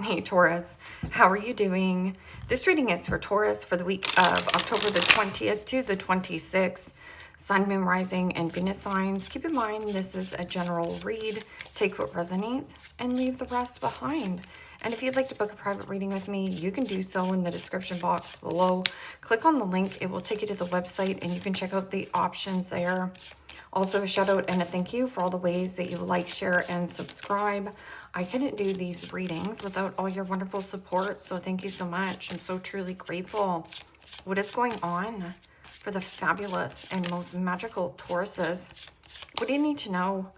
Hey Taurus, how are you doing? This reading is for Taurus for the week of October the 20th to the 26th. Sun, Moon, Rising, and Venus signs. Keep in mind this is a general read. Take what resonates and leave the rest behind. And if you'd like to book a private reading with me, you can do so in the description box below. Click on the link. It will take you to the website and you can check out the options there. Also, a shout out and a thank you for all the ways that you like, share, and subscribe. I couldn't do these readings without all your wonderful support, so thank you so much. I'm so truly grateful. What is going on for the fabulous and most magical Tauruses? What do you need to know?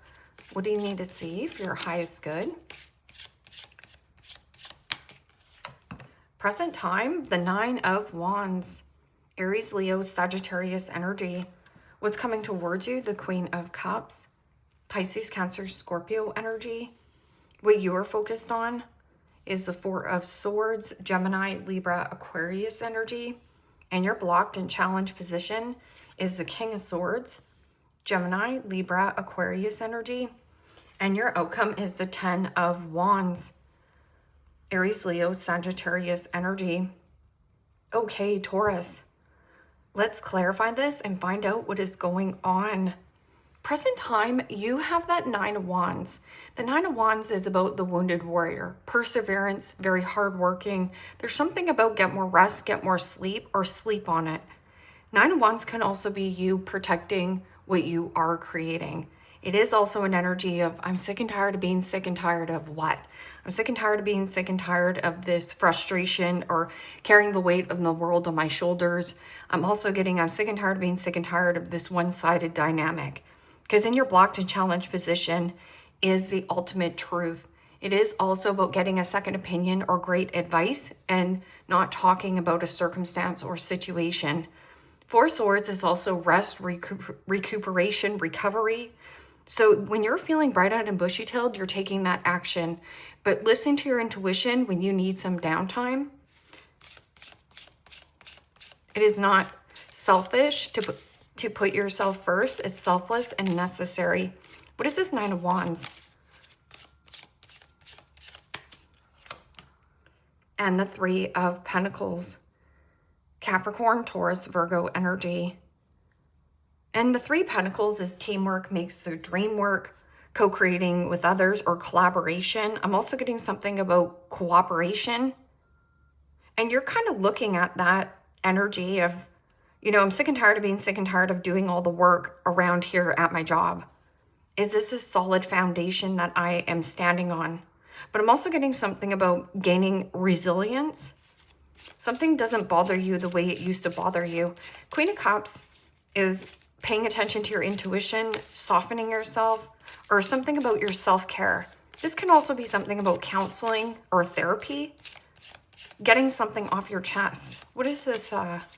What do you need to see for your highest good? Present time, the Nine of Wands. Aries, Leo, Sagittarius energy. What's coming towards you? The Queen of Cups. Pisces, Cancer, Scorpio energy. What you are focused on is the Four of Swords, Gemini, Libra, Aquarius energy. And your blocked and challenged position is the King of Swords, Gemini, Libra, Aquarius energy. And your outcome is the Ten of Wands, Aries, Leo, Sagittarius energy. Okay, Taurus. Let's clarify this and find out what is going on. Present time, you have that Nine of Wands. The Nine of Wands is about the wounded warrior, perseverance, very hardworking. There's something about get more rest, get more sleep, or sleep on it. Nine of Wands can also be you protecting what you are creating. It is also an energy of, I'm sick and tired of being sick and tired of what? I'm sick and tired of being sick and tired of this frustration or carrying the weight of the world on my shoulders. I'm also getting, I'm sick and tired of being sick and tired of this one-sided dynamic. Because in your blocked and challenged position is the ultimate truth. It is also about getting a second opinion or great advice and not talking about a circumstance or situation. Four Swords is also rest, recuperation, recovery. So when you're feeling bright-eyed and bushy-tailed, you're taking that action. But listen to your intuition when you need some downtime. It is not selfish to put yourself first. It's selfless and necessary. What is this Nine of Wands? And the Three of Pentacles. Capricorn, Taurus, Virgo energy. And the Three Pentacles is teamwork makes the dream work, co-creating with others, or collaboration. I'm also getting something about cooperation. And you're kind of looking at that energy of, you know, I'm sick and tired of being sick and tired of doing all the work around here at my job. Is this a solid foundation that I am standing on? But I'm also getting something about gaining resilience. Something doesn't bother you the way it used to bother you. Queen of Cups is paying attention to your intuition, softening yourself, or something about your self-care. This can also be something about counseling or therapy. Getting something off your chest. What is this,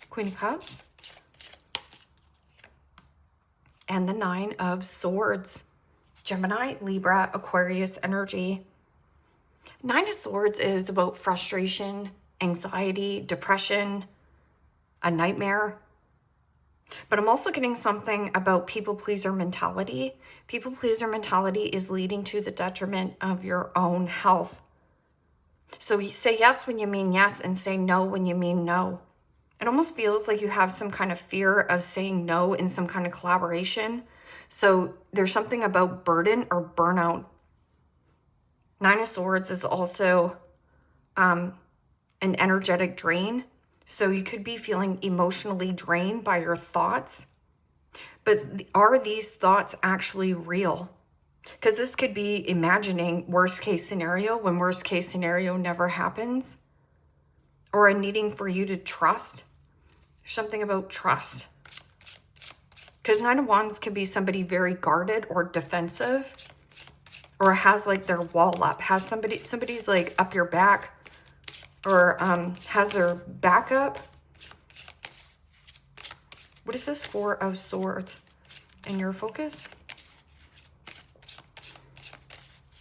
Queen of Cups? And the Nine of Swords. Gemini, Libra, Aquarius energy. Nine of Swords is about frustration, anxiety, depression, a nightmare. But I'm also getting something about people pleaser mentality. People pleaser mentality is leading to the detriment of your own health. So you say yes when you mean yes and say no when you mean no. It almost feels like you have some kind of fear of saying no in some kind of collaboration. So there's something about burden or burnout. Nine of Swords is also an energetic drain. So you could be feeling emotionally drained by your thoughts. But are these thoughts actually real? Because this could be imagining worst case scenario when worst case scenario never happens. Or a needing for you to trust. There's something about trust. Because Nine of Wands could be somebody very guarded or defensive. Or has like their wall up. Has somebody's like up your back. Or has their back up. What is this Four of Swords in your focus?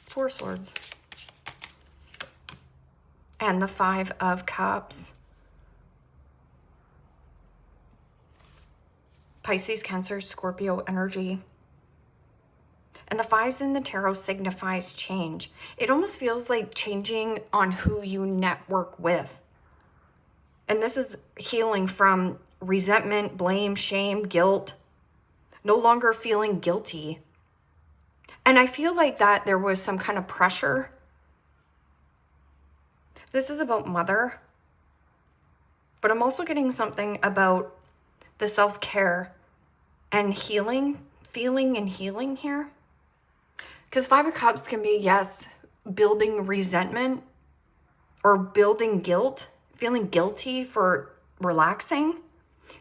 Four Swords. And the Five of Cups. Pisces, Cancer, Scorpio energy. And the 5s in the tarot signifies change. It almost feels like changing on who you network with. And this is healing from resentment, blame, shame, guilt, no longer feeling guilty. And I feel like that there was some kind of pressure. This is about mother, but I'm also getting something about the self-care and healing, feeling and healing here. Because 5 of Cups can be, yes, building resentment or building guilt, feeling guilty for relaxing,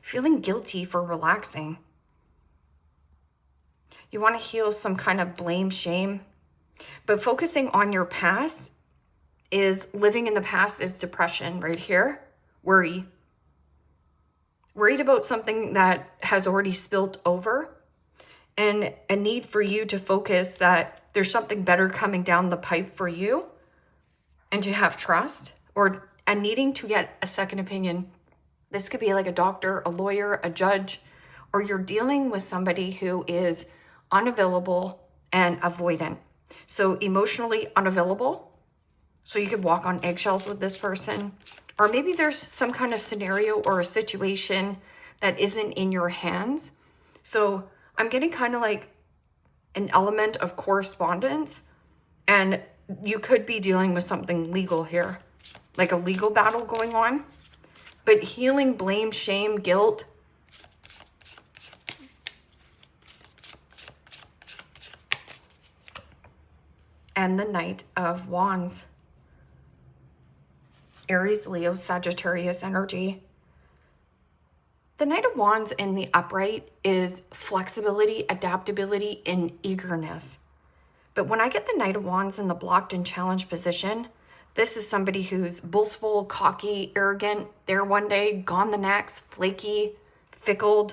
feeling guilty for relaxing. You want to heal some kind of blame, shame, but focusing on your past is living in the past is depression right here. Worry. Worried about something that has already spilled over, and a need for you to focus that there's something better coming down the pipe for you, and to have trust, or a needing to get a second opinion. This could be like a doctor, a lawyer, a judge, or you're dealing with somebody who is unavailable and avoidant. So emotionally unavailable. So you could walk on eggshells with this person. Or maybe there's some kind of scenario or a situation that isn't in your hands. So I'm getting kind of like an element of correspondence, and you could be dealing with something legal here, like a legal battle going on. But healing blame, shame, guilt. And the Knight of Wands. Aries, Leo, Sagittarius energy. The Knight of Wands in the upright is flexibility, adaptability, and eagerness. But when I get the Knight of Wands in the blocked and challenged position, this is somebody who's boastful, cocky, arrogant, there one day, gone the next, flaky, fickle,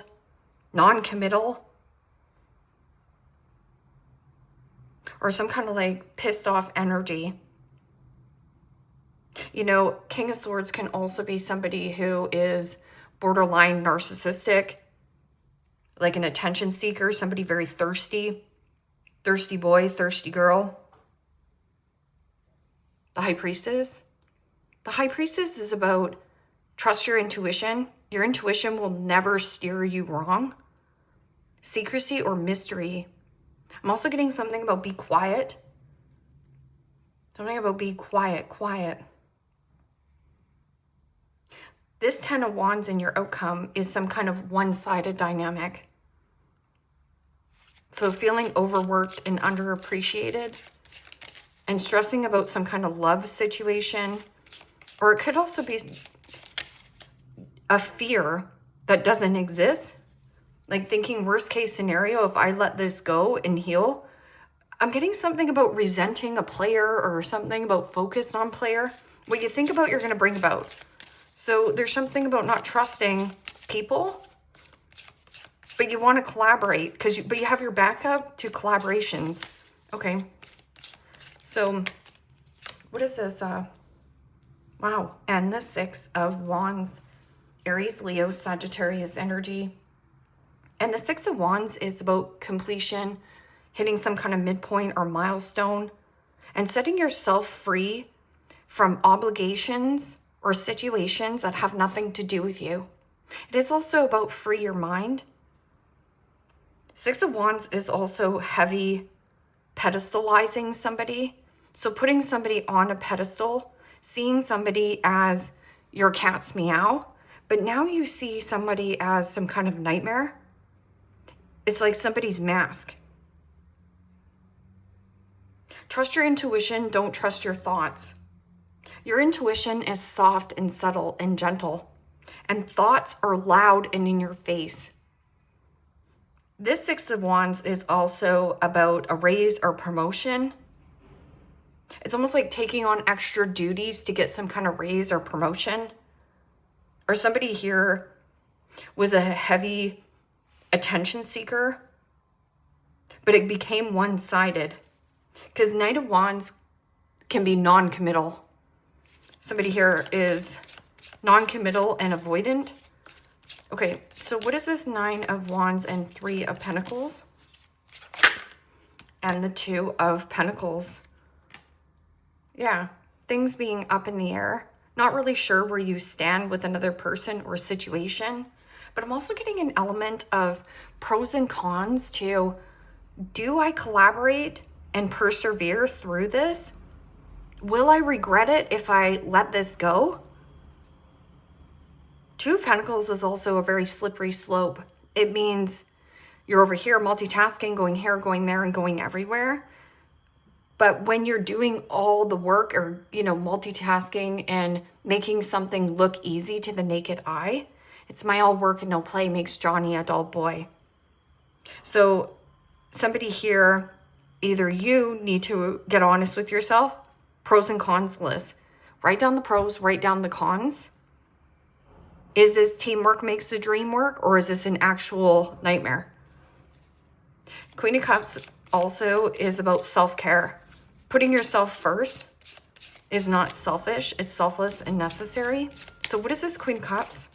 non-committal, or some kind of like pissed off energy. You know, King of Swords can also be somebody who is borderline narcissistic, like an attention seeker, somebody very thirsty, thirsty boy, thirsty girl. The High Priestess. The High Priestess is about trust your intuition. Your intuition will never steer you wrong. Secrecy or mystery. I'm also getting something about be quiet. Something about be quiet, quiet. This 10 of Wands in your outcome is some kind of one-sided dynamic. So feeling overworked and underappreciated and stressing about some kind of love situation, or it could also be a fear that doesn't exist. Like thinking worst case scenario, if I let this go and heal. I'm getting something about resenting a player or something about focus on player. What you think about, you're going to bring about. So there's something about not trusting people, but you want to collaborate but you have your backup to collaborations. Okay. So what is this? Wow. And the 6 of Wands, Aries, Leo, Sagittarius energy. And the 6 of Wands is about completion, hitting some kind of midpoint or milestone, and setting yourself free from obligations or situations that have nothing to do with you. It is also about free your mind. 6 of Wands is also heavy pedestalizing somebody. So putting somebody on a pedestal, seeing somebody as your cat's meow, but now you see somebody as some kind of nightmare. It's like somebody's mask. Trust your intuition, don't trust your thoughts. Your intuition is soft and subtle and gentle, and thoughts are loud and in your face. This 6 of Wands is also about a raise or promotion. It's almost like taking on extra duties to get some kind of raise or promotion. Or somebody here was a heavy attention seeker, but it became one-sided. Because Knight of Wands can be non-committal. Somebody here is non-committal and avoidant. Okay, so what is this 9 of Wands and 3 of Pentacles? and the Two of Pentacles. Yeah, things being up in the air. Not really sure where you stand with another person or situation. But I'm also getting an element of pros and cons to, do I collaborate and persevere through this? Will I regret it if I let this go? Two of Pentacles is also a very slippery slope. It means you're over here multitasking, going here, going there, and going everywhere. But when you're doing all the work or, multitasking and making something look easy to the naked eye, it's my all work and no play makes Johnny a dull boy. So somebody here, either you need to get honest with yourself, pros and cons list. Write down the pros, write down the cons. Is this teamwork makes the dream work, or is this an actual nightmare? Queen of Cups also is about self-care. Putting yourself first is not selfish. It's selfless and necessary. So what is this Queen of Cups?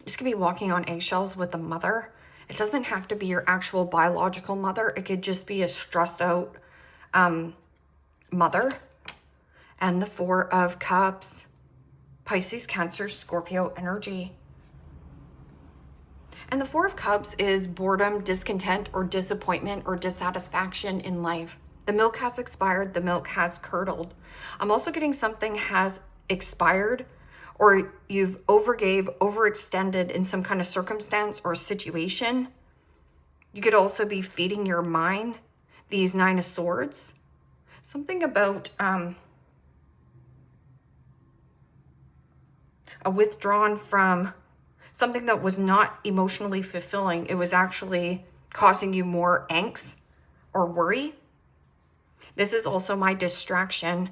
Just gonna be walking on eggshells with a mother. It doesn't have to be your actual biological mother. It could just be a stressed out mother. And the Four of Cups. Pisces, Cancer, Scorpio energy. And the Four of Cups is boredom, discontent, or disappointment, or dissatisfaction in life. The milk has expired. The milk has curdled. I'm also getting something has expired, or you've overextended in some kind of circumstance or situation. You could also be feeding your mind these Nine of Swords. Something about a withdrawn from something that was not emotionally fulfilling. It was actually causing you more angst or worry. This is also my distraction.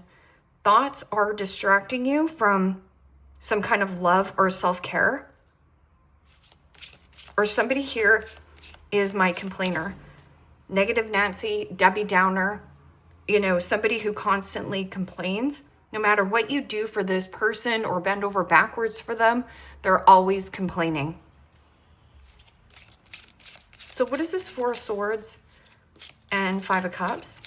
Thoughts are distracting you from some kind of love or self-care. Or somebody here is my complainer. Negative Nancy, Debbie Downer, somebody who constantly complains. No matter what you do for this person or bend over backwards for them, they're always complaining. So what is this Four of Swords and Five of Cups?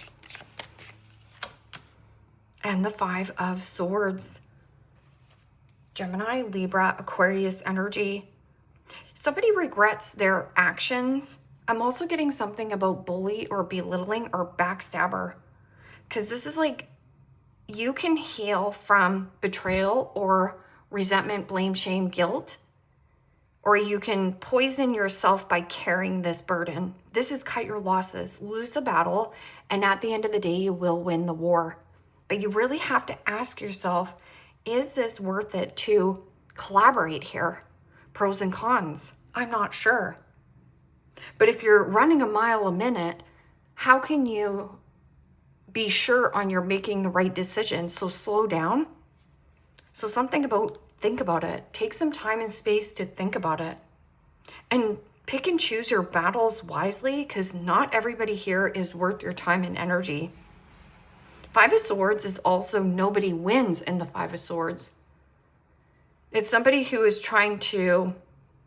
And the Five of Swords. Gemini, Libra, Aquarius energy. Somebody regrets their actions. I'm also getting something about bully or belittling or backstabber. Because this is like, you can heal from betrayal or resentment, blame, shame, guilt, or you can poison yourself by carrying this burden. This is cut your losses, lose the battle, and at the end of the day, you will win the war. But you really have to ask yourself, is this worth it to collaborate here? Pros and cons, I'm not sure. But if you're running a mile a minute, how can you be sure on you're making the right decision? So slow down. So think about it. Take some time and space to think about it. And pick and choose your battles wisely, because not everybody here is worth your time and energy. Five of Swords is also nobody wins in the Five of Swords. It's somebody who is trying to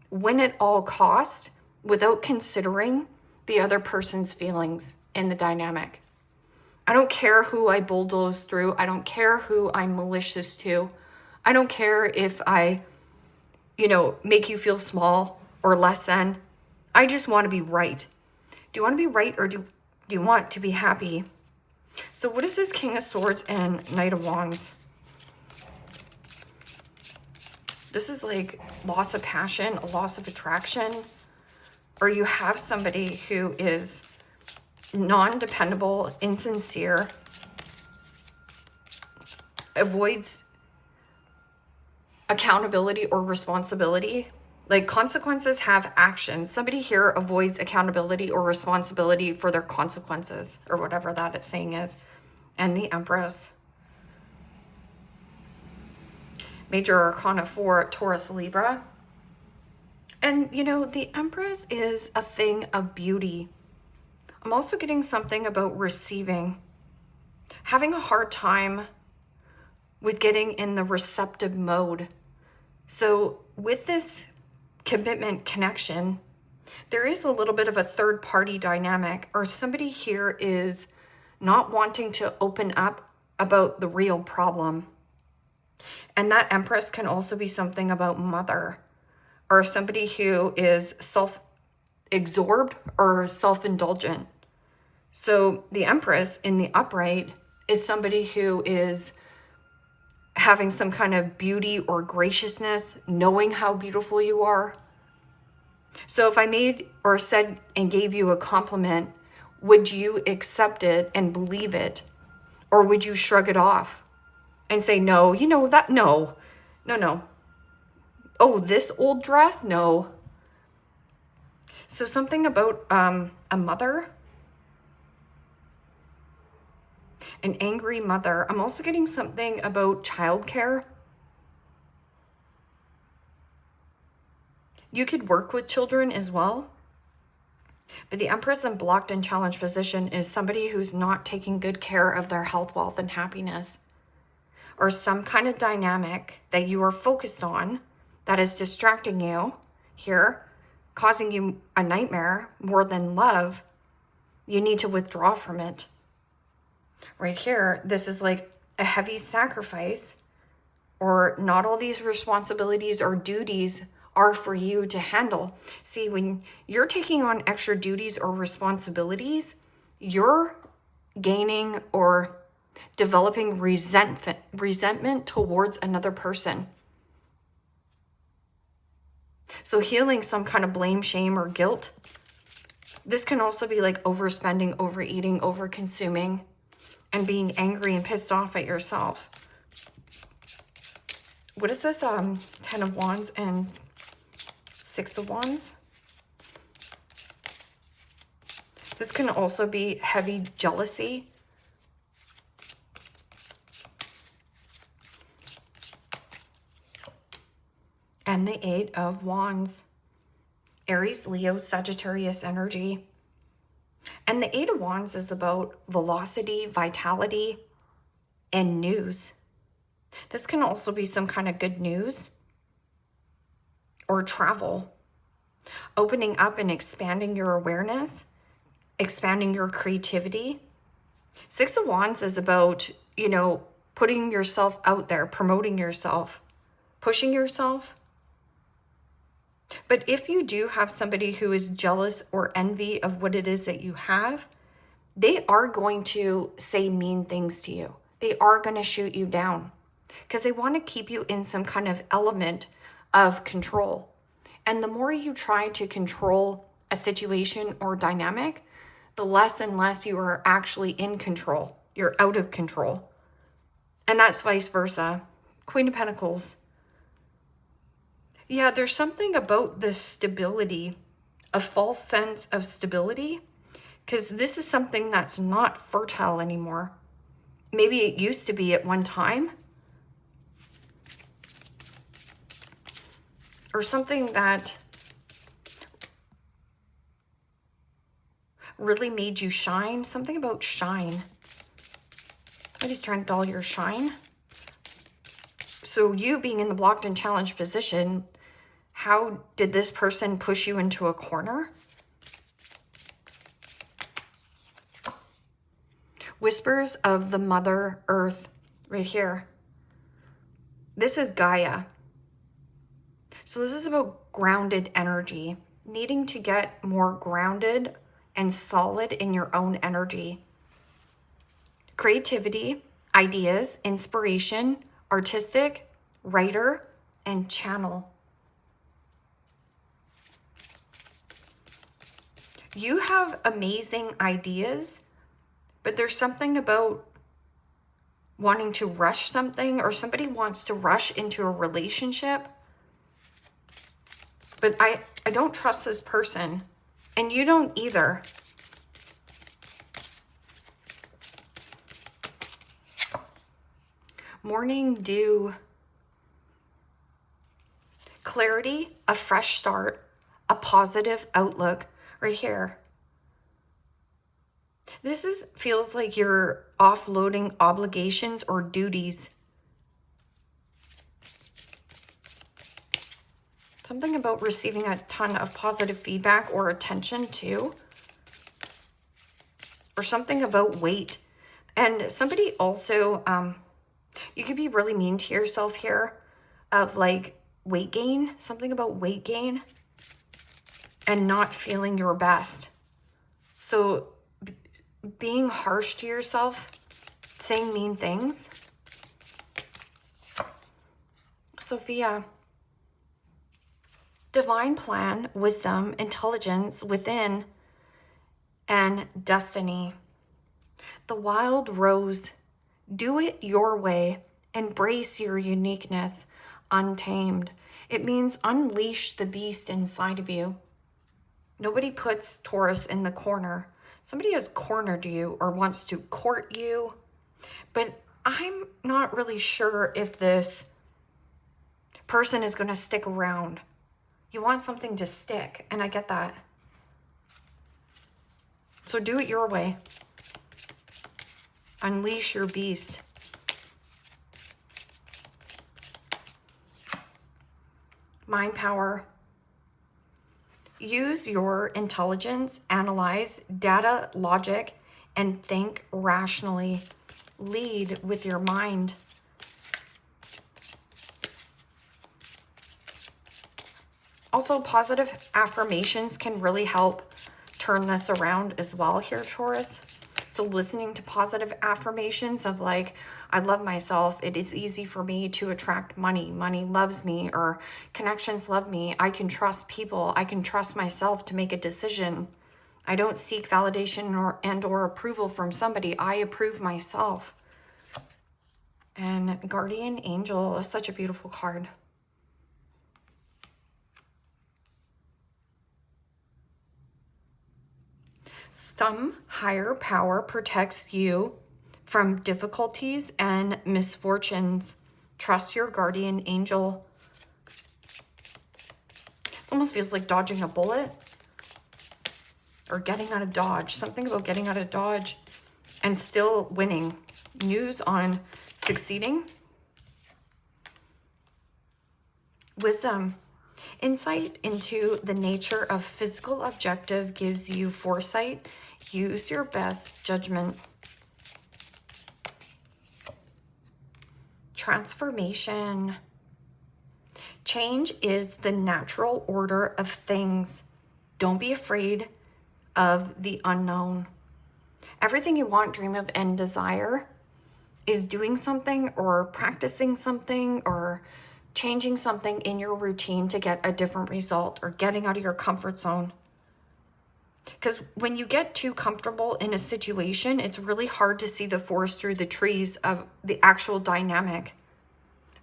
win at all cost without considering the other person's feelings in the dynamic. I don't care who I bulldoze through. I don't care who I'm malicious to. I don't care if I, make you feel small or less than. I just want to be right. Do you want to be right, or do you want to be happy? So what is this King of Swords and Knight of Wands? This is like loss of passion, a loss of attraction, or you have somebody who is non-dependable, insincere, avoids accountability or responsibility. Like, consequences have actions. Somebody here avoids accountability or responsibility for their consequences, or whatever that saying is. And the Empress. Major Arcana 4, Taurus, Libra. And, the Empress is a thing of beauty. I'm also getting something about receiving. Having a hard time with getting in the receptive mode. So with this commitment connection, There is a little bit of a third party dynamic, or somebody here is not wanting to open up about the real problem. And that Empress can also be something about mother, or somebody who is self-absorbed or self-indulgent. So the Empress in the upright is somebody who is having some kind of beauty or graciousness, knowing how beautiful you are. So if I made or said and gave you a compliment, would you accept it and believe it? Or would you shrug it off and say, no, you know that, no. Oh, this old dress? No. So something about a mother, an angry mother. I'm also getting something about childcare. You could work with children as well. But the Empress in blocked and challenged position is somebody who's not taking good care of their health, wealth, and happiness. Or some kind of dynamic that you are focused on that is distracting you here, causing you a nightmare more than love. You need to withdraw from it. Right here, this is like a heavy sacrifice, or not all these responsibilities or duties are for you to handle. See, when you're taking on extra duties or responsibilities, you're gaining or developing resentment towards another person. So healing some kind of blame, shame, or guilt. This can also be like overspending, overeating, overconsuming, and being angry and pissed off at yourself. What is this? 10 of Wands and 6 of Wands. This can also be heavy jealousy. And the 8 of Wands. Aries, Leo, Sagittarius energy. And the 8 of Wands is about velocity, vitality, and news. This can also be some kind of good news or travel. Opening up and expanding your awareness, expanding your creativity. 6 of Wands is about, putting yourself out there, promoting yourself, pushing yourself. But if you do have somebody who is jealous or envy of what it is that you have, they are going to say mean things to you. They are going to shoot you down because they want to keep you in some kind of element of control. And the more you try to control a situation or dynamic, the less and less you are actually in control. You're out of control. And that's vice versa. Queen of Pentacles. Yeah, there's something about this stability, a false sense of stability, because this is something that's not fertile anymore. Maybe it used to be at one time. Or something that really made you shine. Something about shine. Somebody's trying to dull your shine. So you being in the blocked and challenged position, how did this person push you into a corner? Whispers of the Mother Earth right here. This is Gaia. So this is about grounded energy, needing to get more grounded and solid in your own energy. Creativity, ideas, inspiration, artistic, writer, and channel. You have amazing ideas, but there's something about wanting to rush something, or somebody wants to rush into a relationship. But I don't trust this person, and you don't either. Morning dew. Clarity, a fresh start, a positive outlook right here. This feels like you're offloading obligations or duties. Something about receiving a ton of positive feedback or attention too. Or something about weight. And somebody also, you could be really mean to yourself here of like weight gain. Something about weight gain and not feeling your best. So being harsh to yourself, saying mean things. Sophia, divine plan, wisdom, intelligence within, and destiny. The wild rose, do it your way, embrace your uniqueness, untamed. It means unleash the beast inside of you. Nobody puts Taurus in the corner. Somebody has cornered you or wants to court you, but I'm not really sure if this person is going to stick around. You want something to stick, and I get that. So do it your way. Unleash your beast. Mind power. Use your intelligence, analyze data, logic, and think rationally. Lead with your mind. Also, positive affirmations can really help turn this around as well here, Taurus. So listening to positive affirmations of like, I love myself. It is easy for me to attract money. Money loves me, or connections love me. I can trust people. I can trust myself to make a decision. I don't seek validation or approval from somebody. I approve myself. And Guardian Angel is such a beautiful card. Some higher power protects you from difficulties and misfortunes. Trust your guardian angel. It almost feels like dodging a bullet or getting out of dodge. Something about getting out of dodge and still winning. News on succeeding. Wisdom. Insight into the nature of physical objective gives you foresight. Use your best judgment. Transformation. Change is the natural order of things. Don't be afraid of the unknown. Everything you want, dream of, and desire is doing something or practicing something or changing something in your routine to get a different result or getting out of your comfort zone. Because when you get too comfortable in a situation, it's really hard to see the forest through the trees of the actual dynamic,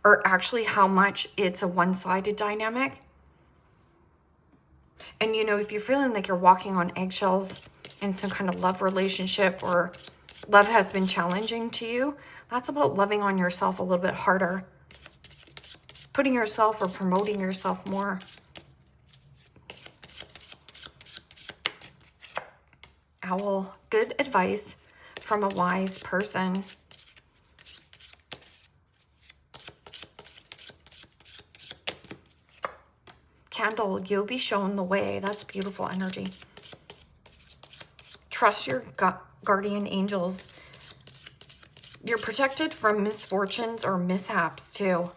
or actually how much it's a one-sided dynamic. And you know, if you're feeling like you're walking on eggshells in some kind of love relationship, or love has been challenging to you, that's about loving on yourself a little bit harder. Putting yourself or promoting yourself more. Owl, good advice from a wise person. Candle, you'll be shown the way. That's beautiful energy. Trust your guardian angels. You're protected from misfortunes or mishaps too.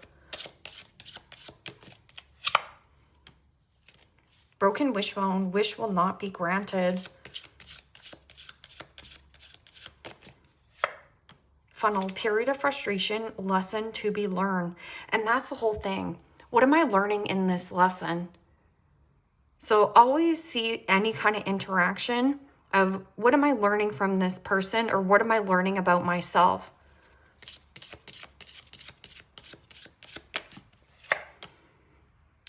Broken wishbone, wish will not be granted. Funnel, period of frustration, lesson to be learned. And that's the whole thing. What am I learning in this lesson? So always see any kind of interaction of what am I learning from this person, or what am I learning about myself?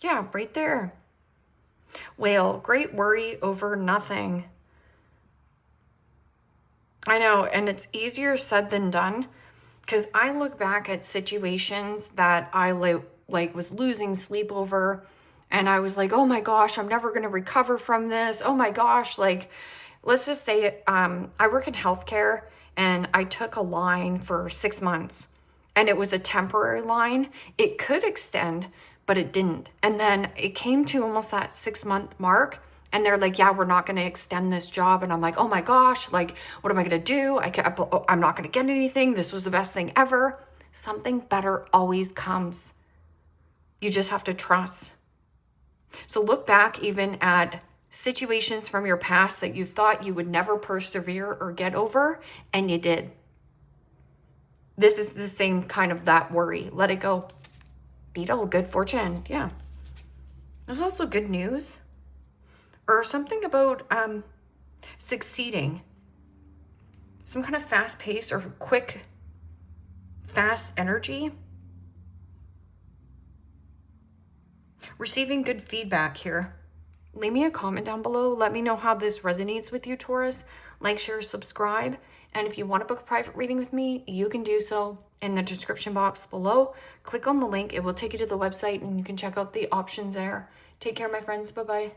Yeah, right there. Whale, great worry over nothing. I know, and it's easier said than done, because I look back at situations that I like was losing sleep over, and I was like, oh my gosh, I'm never going to recover from this. Oh my gosh, like, let's just say I work in healthcare, and I took a line for 6 months, and it was a temporary line. It could extend, but it didn't. And then it came to almost that 6-month mark, and they're like, yeah, we're not going to extend this job. And I'm like, oh my gosh, like, what am I going to do? I'm not going to get anything. This was the best thing ever. Something better always comes. You just have to trust. So look back even at situations from your past that you thought you would never persevere or get over, and you did. This is the same kind of that worry. Let it go. Beetle, good fortune. Yeah. There's also good news. Or something about succeeding. Some kind of fast pace or quick, fast energy. Receiving good feedback here. Leave me a comment down below. Let me know how this resonates with you, Taurus. Like, share, subscribe. And if you want to book a private reading with me, you can do so in the description box below. Click on the link. It will take you to the website and you can check out the options there. Take care, my friends. Bye-bye.